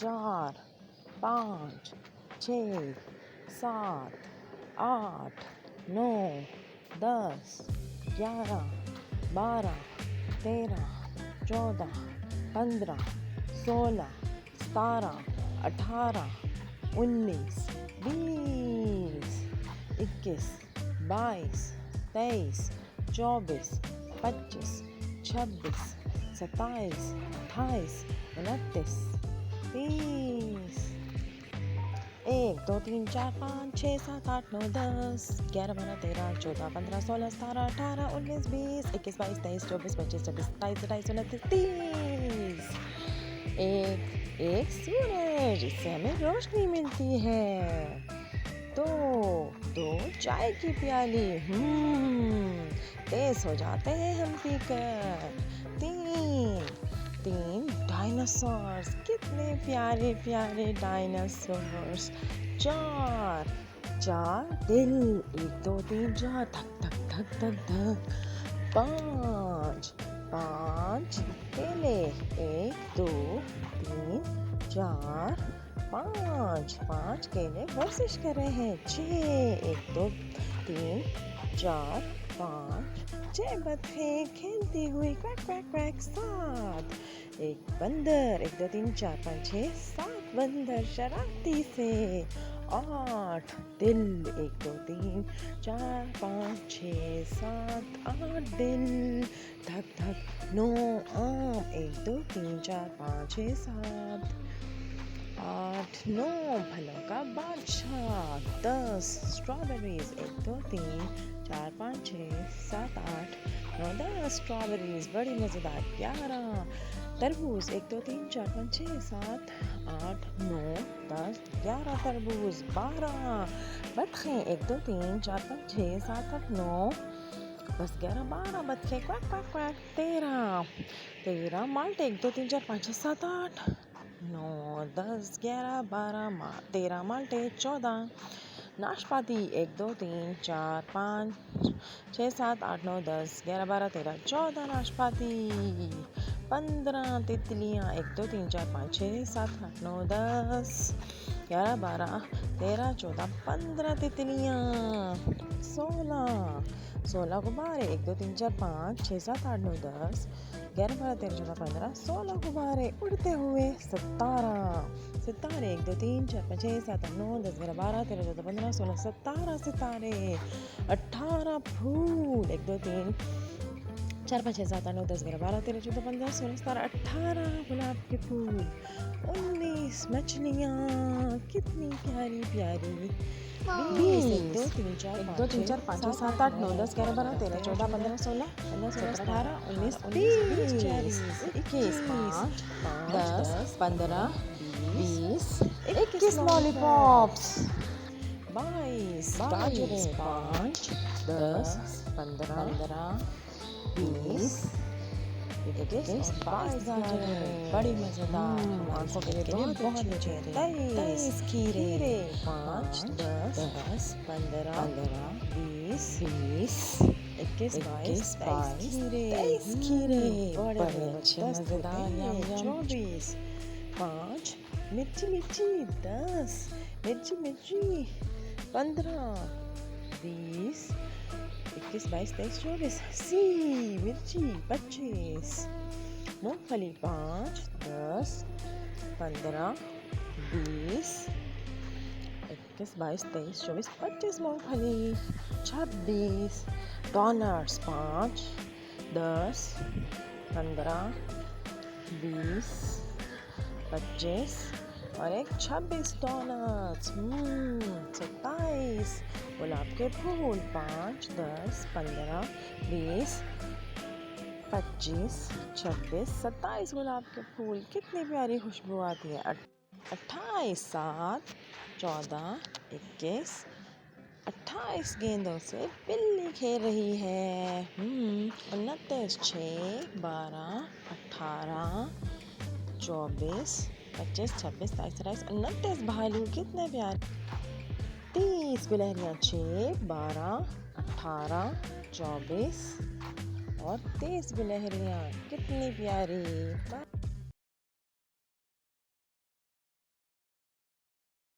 4 5 6 7 8 9 10 11 12 13 14 15 16 17 18 19 20 21 22 23 24 25 26 27 28 29 30 1 2 3 4 5 6 7 8 9 10 11 12 13 14 15 16 17 18 19 20 21 22 23 24 25 26 27 28 29 30 एक सूरज, इससे हमें रोशनी मिलती है। दो चाय की प्याली, तेज हो जाते हैं हम पीकर। तीन डायनासोर्स, कितने प्यारे प्यारे डायनासोर्स। चार दिल, 1 2 3 4 धक धक धक धक धक। पाँच केले, 1 2 3 4 5 केले वर्जिश कर रहे हैं। 6 1 2 3 4 5 6 बतखें खेलती हुई क्वैक क्वैक क्वैक। 7 एक बंदर, 1 2 3 4 5 6 7 बंदर शरारती से। 8 दिल, 1 2 3 4 5 6 7 8 दिल धक धक। 9 आम, 1 2 3 4 5 6 7 8 9 फलों का बादशाह। 10 स्ट्रॉबेरीज, 1 2 3 4 5 6 7 8 9 10 स्ट्रॉबेरीज बड़ी मज़ेदार। 11 तरबूज, 1 2 3 4 5 6 7 8 9 10 11 तरबूज। 12 बतखें, 1 2 3 4 5 6 7 8 9 बस 11 12 बतखें क्वैक क्वैक क्वैक। 13 माल्टे, 1 2 3 4 5 6 7 8 9 10 11 12 13 माल्टे। 14 नाशपाती, 1 2 3 4 5 6 7 8 9 10 11 12 13 14 नाशपाती। 15 तितलियाँ, 1 2 3 4 5 6 7 8 9 10 11 12 13 14 15 तितलियाँ। 16 गुब्बारे, 1 2 3 4 5 6 7 8 9 10 11 12 13 14 15 16 गुब्बारे उड़ते हुए। 17 सितारे, 1 2 3 4 5 6 7 8 9 10 11 12 13 14 15 16 17 सितारे। 18 फूल, 1 2 3 4 5 6 7 8 9 10 11 12 13 14 15 16 17 18 गुलाब के फूल। 19 मछलियाँ, कितनी प्यारी प्यारी। 20 1 2 3 4 5 6 7 8 9 10 11 12 13 14 15 16 17 18 19 20 21 5 10 15 20 21 लॉलीपॉप्स। 22 गाजरें, 5 10 15 20 21 22 गाजरें बड़ी मज़ेदार, आंखों के लिए बहुत अच्छे। 23 खीरे, 5 10 15 20 21 22 23 खीरे बड़े अच्छे मज़ेदार। 24 5 मिर्ची 10 मिर्ची 15 20 21 22 23 24 सी मिर्ची 25 मूंगफली 5 10 15 20 21 22 23 24 25 मूंगफली। 26 डोनट्स, 5 10 15 20 25 और एक 26 डोनट्स। 27 गुलाब के फूल, 5 10 15 20 25 26 27 गुलाब के फूल, कितनी प्यारी खुशबू आती है। 28 7 14 21 28 गेंदों से बिल्ली खेल रही है। 29 6 12 18 24 25 26 27 28 29 भालू, कितने प्यारे। 30 गुलहरियाँ, 6 12 18 24 और 30 गुलहरियाँ, कितनी प्यारी।